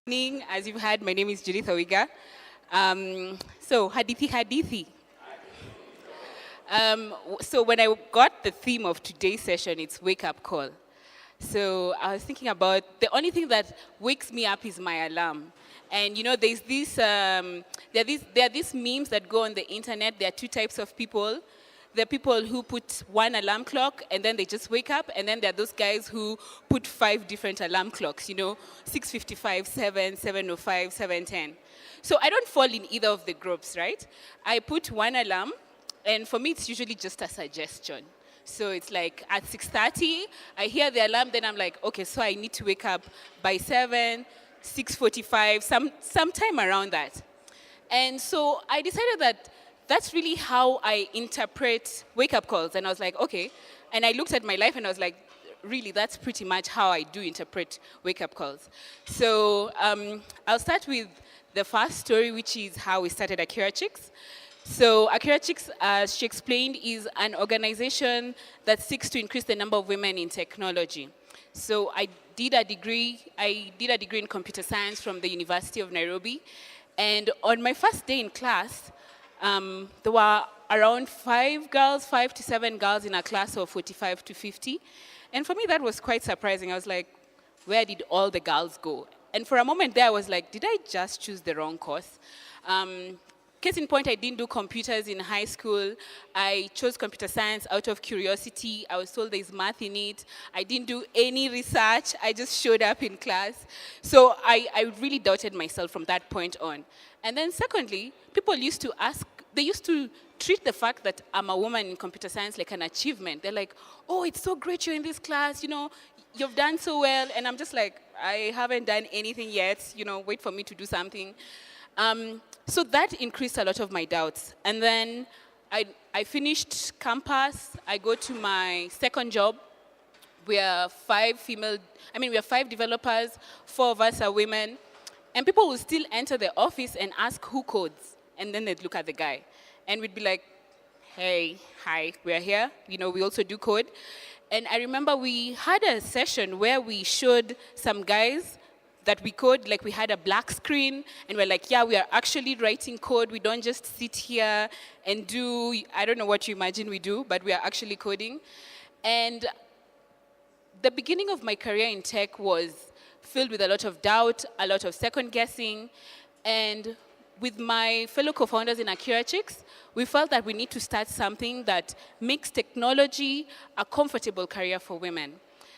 Evening. As you've heard, my name is Judith Owigar. So, Hadithi. So when I got the theme of today's session, it's wake up call. So I was thinking about the only thing that wakes me up is my alarm. And there's this, there are these memes that go on the internet. There are two types of people. There are people who put one alarm clock and then they just wake up, and then there are those guys who put 5 different alarm clocks, 6:55, 7, 7:05, 7:10. So I don't fall in either of the groups, right? I put one alarm, and for me it's usually just a suggestion. So it's like at 6:30, I hear the alarm, then I'm like, okay, so I need to wake up by 7, 6:45, sometime around that. And so I decided that that's really how I interpret wake-up calls. And I was like, okay. And I looked at my life and I was like, really, that's pretty much how I do interpret wake-up calls. So I'll start with the first story, which is how we started Akirachix. So Akirachix, as she explained, is an organization that seeks to increase the number of women in technology. So I did a degree in computer science from the University of Nairobi. And on my first day in class, there were around 5 to 7 girls in a class of 45 to 50. And for me, that was quite surprising. I was like, where did all the girls go? And for a moment there, I was like, did I just choose the wrong course? Case in point, I didn't do computers in high school. I chose computer science out of curiosity. I was told there's math in it. I didn't do any research. I just showed up in class. So I really doubted myself from that point on. And then secondly, people used to treat the fact that I'm a woman in computer science like an achievement. They're like, oh, it's so great you're in this class, you've done so well. And I'm just like, I haven't done anything yet, wait for me to do something. So that increased a lot of my doubts. And then I finished campus. I go to my second job. We are 5 developers, 4 of us are women. And people will still enter the office and ask who codes. And then they'd look at the guy. And we'd be like, hey, hi, we're here. We also do code. And I remember we had a session where we showed some guys that we code, like we had a black screen, and we're like, yeah, we are actually writing code. We don't just sit here and do, I don't know what you imagine we do, but we are actually coding. And the beginning of my career in tech was filled with a lot of doubt, a lot of second guessing, and with my fellow co-founders in Akirachix, we felt that we need to start something that makes technology a comfortable career for women.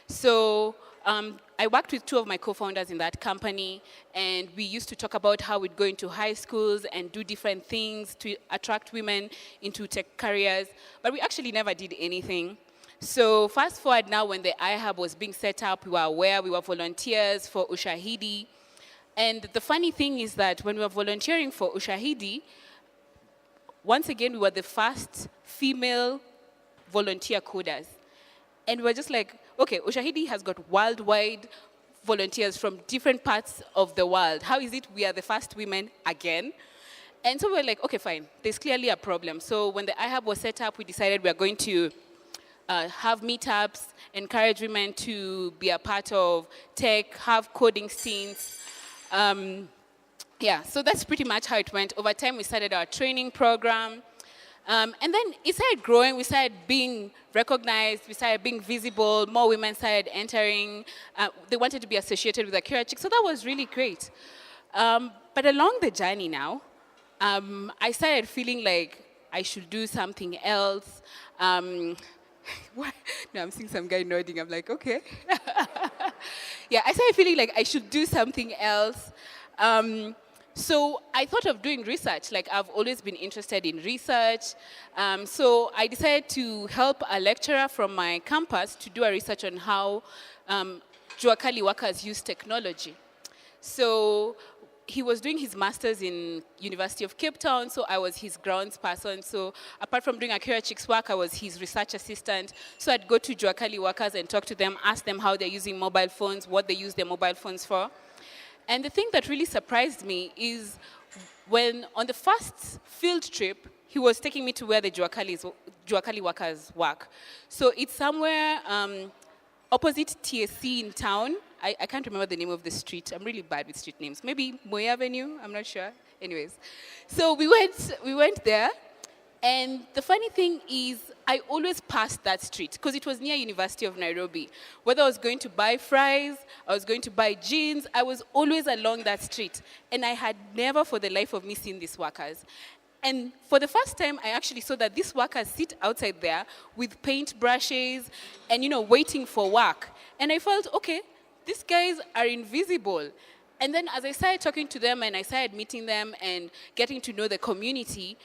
So I worked with 2 of my co-founders in that company, and we used to talk about how we'd go into high schools and do different things to attract women into tech careers, but we actually never did anything. So fast forward now, when the iHub was being set up, we were aware, we were volunteers for Ushahidi. And the funny thing is that when we were volunteering for Ushahidi, once again, we were the first female volunteer coders. And we were just like, okay, Ushahidi has got worldwide volunteers from different parts of the world. How is it we are the first women again? And so we were like, okay, fine, there's clearly a problem. So when the iHub was set up, we decided we are going to have meetups, encourage women to be a part of tech, have coding stints. So that's pretty much how it went. Over time, we started our training program. And then it started growing. We started being recognized. We started being visible. More women started entering. They wanted to be associated with Akirachix. So that was really great. But along the journey now, I started feeling like I should do something else. No, I'm seeing some guy nodding. I'm like, okay. Yeah, I started feeling like I should do something else. So I thought of doing research. Like, I've always been interested in research. So I decided to help a lecturer from my campus to do a research on how JuaKali workers use technology. So he was doing his master's in University of Cape Town, so I was his grounds person. So apart from doing Akirachix work, I was his research assistant. So I'd go to JuaKali workers and talk to them, ask them how they're using mobile phones, what they use their mobile phones for. And the thing that really surprised me is when on the first field trip, he was taking me to where the JuaKali workers work. So it's somewhere opposite TSC in town. I can't remember the name of the street. I'm really bad with street names. Maybe Moy Avenue, I'm not sure. Anyways, so we went there, and the funny thing is, I always passed that street because it was near University of Nairobi. Whether I was going to buy fries, I was going to buy jeans, I was always along that street. And I had never for the life of me seen these workers. And for the first time, I actually saw that these workers sit outside there with paint brushes and, waiting for work. And I felt, okay, these guys are invisible. And then as I started talking to them and I started meeting them and getting to know the community,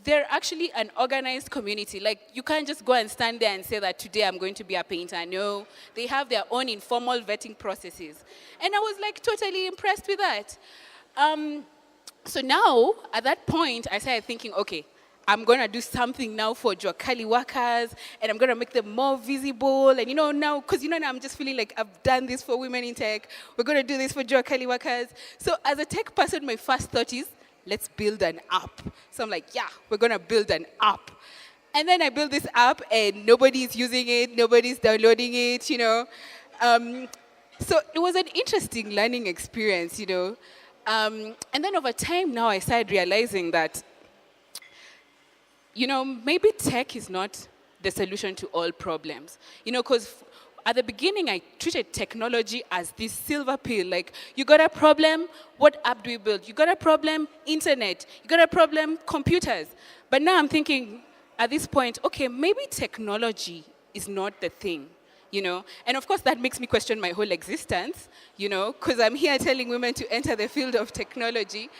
they're actually an organized community. Like, you can't just go and stand there and say that today I'm going to be a painter. No, they have their own informal vetting processes. And I was like totally impressed with that. So now, at that point, I started thinking, okay, I'm going to do something now for JuaKali workers, and I'm going to make them more visible. And now, because now I'm just feeling like I've done this for women in tech. We're going to do this for JuaKali workers. So as a tech person, my first thought is, let's build an app. So I'm like, yeah, we're going to build an app. And then I built this app, and nobody's using it, nobody's downloading it, So it was an interesting learning experience, And then over time now, I started realizing that, maybe tech is not the solution to all problems. Because at the beginning, I treated technology as this silver pill. Like, you got a problem, what app do we build? You got a problem, internet. You got a problem, computers. But now I'm thinking, at this point, okay, maybe technology is not the thing. And of course that makes me question my whole existence, because I'm here telling women to enter the field of technology.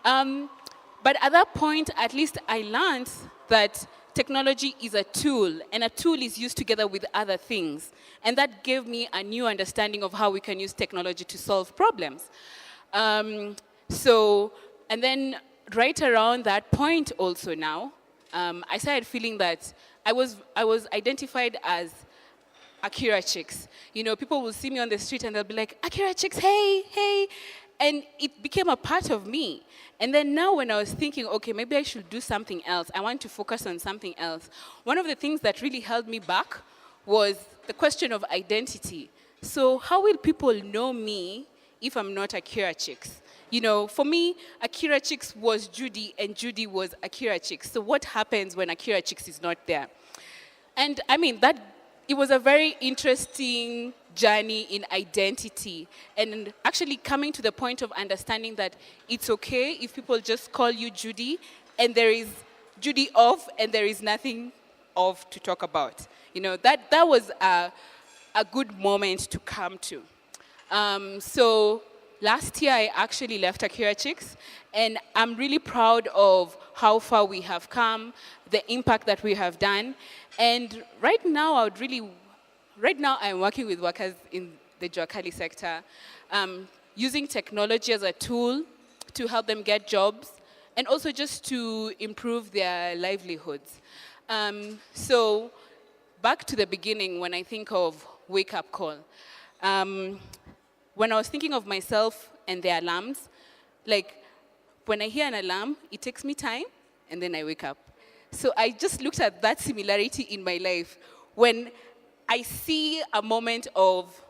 But at that point, at least I learned that technology is a tool, and a tool is used together with other things. And that gave me a new understanding of how we can use technology to solve problems. And then right around that point also now, I started feeling that I was identified as Akirachix. People will see me on the street and they'll be like, Akirachix, hey, hey. And it became a part of me. And then now when I was thinking, okay, maybe I should do something else, I want to focus on something else, one of the things that really held me back was the question of identity. So how will people know me if I'm not Akirachix? For me, Akirachix was Judy and Judy was Akirachix. So what happens when Akirachix is not there? And it was a very interesting journey in identity, and actually coming to the point of understanding that it's okay if people just call you Judy, and there is Judy off, and there is nothing off to talk about. That was a good moment to come to. So last year, I actually left Akirachix, and I'm really proud of how far we have come, the impact that we have done. And right now, I'm working with workers in the JuaKali sector, using technology as a tool to help them get jobs, and also just to improve their livelihoods. So back to the beginning, when I think of wake-up call, when I was thinking of myself and the alarms, like when I hear an alarm, it takes me time, and then I wake up. So I just looked at that similarity in my life. When I see a moment of,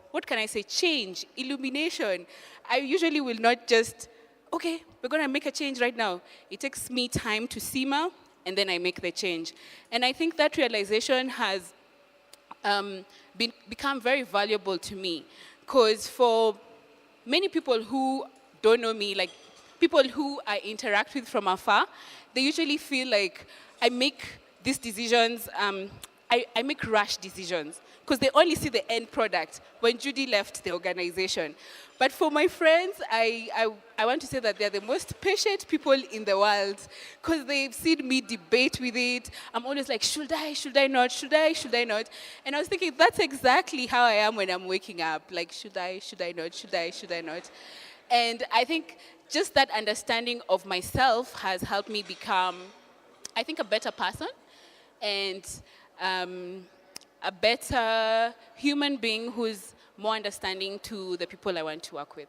change, illumination, I usually will not just, okay, we're going to make a change right now. It takes me time to simmer, and then I make the change. And I think that realization has become very valuable to me, because for many people who don't know me, like people who I interact with from afar, they usually feel like I make these decisions, I make rash decisions, because they only see the end product when Judy left the organization. But for my friends, I want to say that they're the most patient people in the world, because they've seen me debate with it. I'm always like, should I not? And I was thinking, that's exactly how I am when I'm waking up. Like, should I not? And I think just that understanding of myself has helped me become, I think, a better person, and a better human being who's more understanding to the people I want to work with.